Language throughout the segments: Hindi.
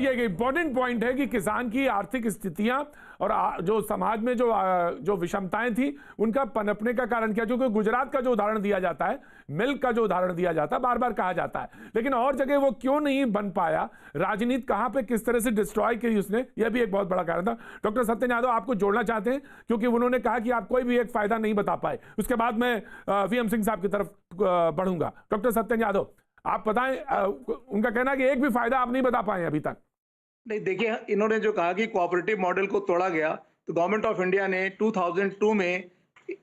ये एक इंपॉर्टेंट पॉइंट है कि किसान की आर्थिक स्थितियां और जो समाज में जो विषमताएं थी उनका पनपने का कारण क्या, क्योंकि गुजरात का जो उदाहरण दिया जाता है, मिल्क का जो उदाहरण दिया जाता है, बार बार कहा जाता है, लेकिन और जगह वो क्यों नहीं बन पाया, राजनीति कहां पे किस तरह से डिस्ट्रॉय की उसने, यह भी एक बहुत बड़ा कारण था। डॉक्टर सत्यन यादव आपको जोड़ना चाहते हैं क्योंकि उन्होंने कहा कि आप कोई भी एक फायदा नहीं बता पाए। उसके बाद मैं वीएम सिंह साहब की तरफ बढ़ूंगा। डॉक्टर सत्यन यादव आप बताएं, उनका कहना है कि एक भी फायदा आप नहीं बता पाए अभी तक। नहीं, देखिए, इन्होंने जो कहा कि कोऑपरेटिव मॉडल को तोड़ा गया, तो गवर्नमेंट ऑफ इंडिया ने 2002 में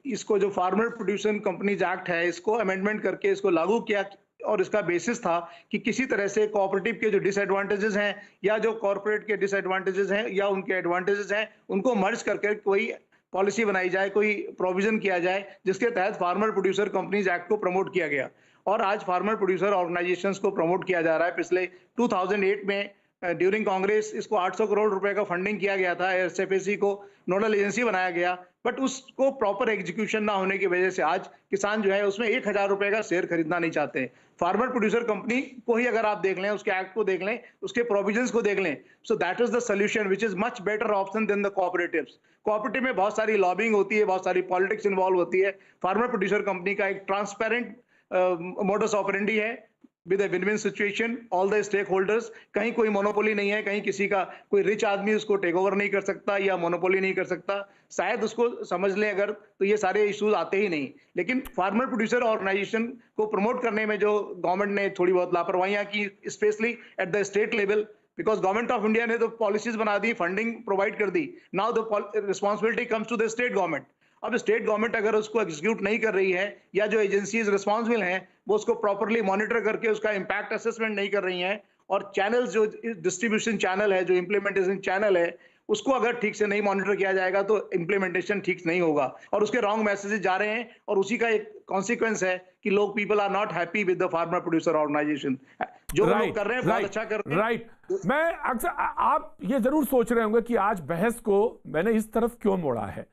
इसको जो फार्मर प्रोड्यूसर कंपनीज एक्ट है, इसको अमेंडमेंट करके इसको लागू किया। और इसका बेसिस था कि किसी तरह से कोऑपरेटिव के जो डिसएडवांटेजेस हैं या जो कॉर्पोरेट के डिसएडवांटेजेस हैं या उनके एडवांटेजेस हैं, उनको मर्ज करके कोई पॉलिसी बनाई जाए, कोई प्रोविजन किया जाए, जिसके तहत फार्मर प्रोड्यूसर कंपनीज एक्ट को प्रमोट किया गया। और आज फार्मर प्रोड्यूसर ऑर्गेनाइजेशंस को प्रमोट किया जा रहा है। पिछले 2008 में ड्यूरिंग कांग्रेस इसको 800 करोड़ रुपए का फंडिंग किया गया था, एसएफएसी को नोडल एजेंसी बनाया गया, बट उसको प्रॉपर एग्जीक्यूशन ना होने की वजह से आज किसान जो है उसमें 1000 रुपए का शेयर खरीदना नहीं चाहते। फार्मर प्रोड्यूसर कंपनी को ही अगर आप देख लें, उसके एक्ट को देख लें, उसके प्रोविजंस को देख लें, so that is the solution which is much better option than the cooperatives. Cooperative में बहुत सारी लॉबिंग होती है, बहुत सारी पॉलिटिक्स इन्वॉल्व होती है। फार्मर प्रोड्यूसर कंपनी का एक ट्रांसपेरेंट मोडस ऑपरेंडी है with a win win situation, all the stakeholders. कहीं कोई मोनोपोली नहीं है, कहीं किसी का कोई रिच आदमी उसको टेक ओवर नहीं कर सकता या मोनोपोली नहीं कर सकता। शायद उसको समझ लें अगर, तो ये सारे इश्यूज आते ही नहीं। लेकिन फार्मर प्रोड्यूसर ऑर्गेनाइजेशन को प्रमोट करने में जो गवर्नमेंट ने थोड़ी बहुत लापरवाहियां की, specially at the state level, because government of India ने तो पॉलिसीज बना दी, फंडिंग प्रोवाइड कर दी, now the responsibility comes to the state government. अब स्टेट गवर्नमेंट अगर उसको एग्जीक्यूट नहीं कर रही है या जो एजेंसीज रिस्पॉन्सिबल हैं वो उसको प्रॉपरली मॉनिटर करके उसका इम्पैक्ट असेसमेंट नहीं कर रही हैं, और चैनल्स जो डिस्ट्रीब्यूशन चैनल है, जो इम्प्लीमेंटेशन चैनल है, उसको अगर ठीक से नहीं मॉनिटर किया जाएगा तो इम्प्लीमेंटेशन ठीक नहीं होगा और उसके रॉन्ग मैसेजेस जा रहे हैं। और उसी का एक कॉन्सिक्वेंस है कि लोग, people are not happy with the farmer producer organisation. जो लोग कर रहे हैं बहुत अच्छा कर रहे हैं। राइट। मैं अक्सर, आप ये जरूर सोच रहे होंगे कि आज बहस को मैंने इस तरफ क्यों मोड़ा है।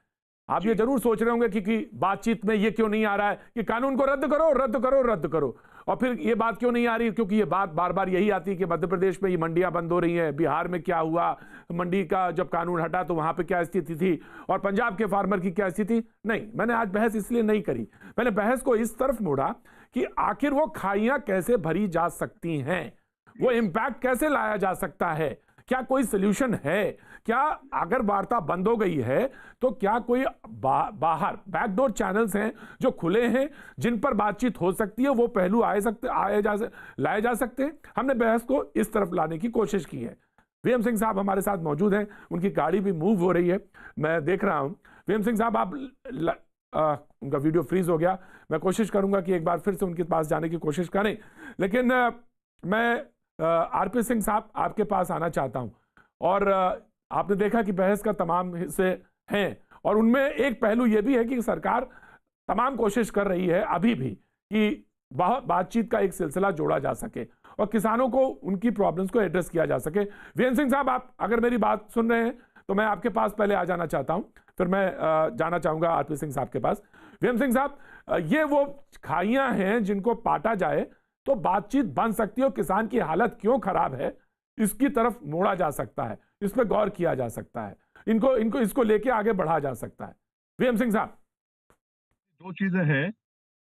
आप ये जरूर सोच रहे होंगे कि बातचीत में ये क्यों नहीं आ रहा है कि कानून को रद्द करो, रद्द करो, रद्द करो, और फिर ये बात क्यों नहीं आ रही, क्योंकि ये बात बार बार यही आती है कि मध्य प्रदेश में ये मंडियां बंद हो रही हैं, बिहार में क्या हुआ, मंडी का जब कानून हटा तो वहां पे क्या स्थिति थी, और पंजाब के फार्मर की क्या स्थिति। नहीं, मैंने आज बहस इसलिए नहीं करी, मैंने बहस को इस तरफ मोड़ा कि आखिर वो खाइयां कैसे भरी जा सकती हैं, वो इंपैक्ट कैसे लाया जा सकता है, क्या कोई सोल्यूशन है, क्या अगर वार्ता बंद हो गई है तो क्या कोई बाहर बैकडोर चैनल्स हैं जो खुले हैं जिन पर बातचीत हो सकती है, वो पहलू लाए जा सकते हैं। हमने बहस को इस तरफ लाने की कोशिश की है। वीएम सिंह साहब हमारे साथ मौजूद हैं, उनकी गाड़ी भी मूव हो रही है, मैं देख रहा हूं। वीएम सिंह साहब, आप उनका वीडियो फ्रीज हो गया, मैं कोशिश करूंगा कि एक बार फिर से उनके पास जाने की कोशिश करें, लेकिन मैं आरपी सिंह साहब आपके पास आना चाहता हूं। और आपने देखा कि बहस का तमाम हिस्से हैं और उनमें एक पहलू यह भी है कि सरकार तमाम कोशिश कर रही है अभी भी कि बातचीत का एक सिलसिला जोड़ा जा सके और किसानों को उनकी प्रॉब्लम्स को एड्रेस किया जा सके। वीएम सिंह साहब, आप अगर मेरी बात सुन रहे हैं तो मैं आपके पास पहले आ जाना चाहता हूं, फिर मैं जाना चाहूंगा आरपी सिंह साहब के पास। वीएम सिंह साहब, ये वो खाइयां हैं जिनको पाटा जाए तो बातचीत बन सकती है और किसान की हालत क्यों खराब है इसकी तरफ मोड़ा जा सकता है, इस पर गौर किया जा सकता है, इसको लेके आगे बढ़ा जा सकता है। वीएम सिंह साहब, दो चीजें हैं।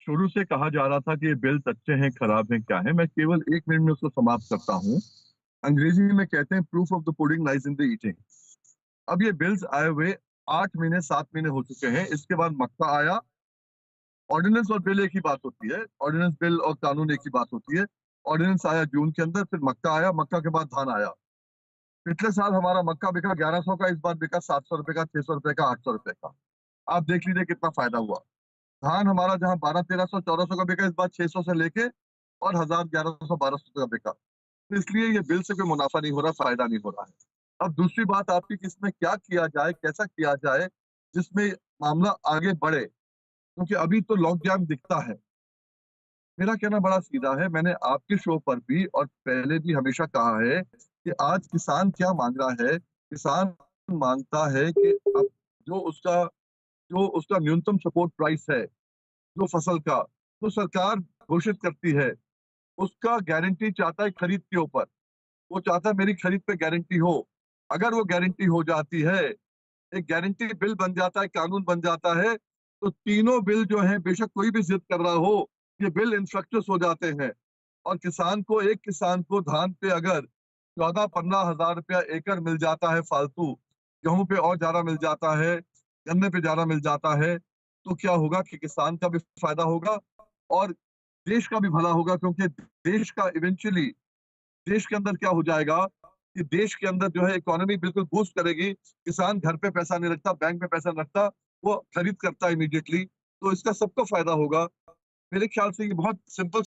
शुरू से कहा जा रहा था कि ये बिल्स अच्छे हैं, खराब हैं, क्या है। मैं केवल 1 मिनट में उसको समाप्त करता हूं। अंग्रेजी में कहते हैं proof of the pudding lies in the eating. अब ये बिल्स आए हुए 8 महीने 7 महीने हो चुके हैं। इसके बाद मक्का आया। ऑर्डिनेंस और बिल एक ही बात होती है, ऑर्डिनेंस बिल और कानून एक ही बात होती है। ऑर्डिनेंस आया जून के अंदर, फिर मक्का आया, मक्का के बाद धान आया। पिछले साल हमारा मक्का बिका 1100 का, इस बार बिका 700 रुपए का, 600 रुपए का, 800 रुपए का। आप देख लीजिए कितना फायदा हुआ। धान हमारा जहां 1200-1300 1400 का बिका, इस बार 600 से लेके और 1000-1100-1200 का बिका। तो इसलिए ये बिल से कोई मुनाफा नहीं हो रहा, फायदा नहीं हो रहा है। अब दूसरी बात आपकी कि इसमें क्या किया जाए, कैसा किया जाए जिसमें मामला आगे बढ़े, क्योंकि अभी तो लॉकडाउन दिखता है। मेरा कहना बड़ा सीधा है, मैंने आपके शो पर भी और पहले भी हमेशा कहा है कि आज किसान क्या मांग रहा है। किसान मांगता है कि अब जो उसका न्यूनतम सपोर्ट प्राइस है जो फसल का, तो सरकार घोषित करती है, उसका गारंटी चाहता है खरीद के ऊपर। वो चाहता है मेरी खरीद पे गारंटी हो। अगर वो गारंटी हो जाती है, एक गारंटी बिल बन जाता है, कानून बन जाता है, तो तीनों बिल जो है, बेशक कोई भी जिद कर रहा हो, ये बिल इंफ्रक्चस हो जाते हैं। और किसान को, एक किसान को धान पे अगर 14-15 हजार रुपया एकड़ मिल जाता है फालतू, गेहूं पे और ज्यादा मिल जाता है, गन्ने पे ज्यादा मिल जाता है, तो क्या होगा कि किसान का भी फायदा होगा और देश का भी भला होगा। क्योंकि देश का इवेंचुअली, देश के अंदर क्या हो जाएगा कि देश के अंदर जो है इकोनॉमी बिल्कुल बूस्ट करेगी। किसान घर पे पैसा नहीं रखता, बैंक में पैसा नहीं रखता, वो खरीद करता है इमीडिएटली, तो इसका सबको फायदा होगा। मेरे ख्याल से ये बहुत सिंपल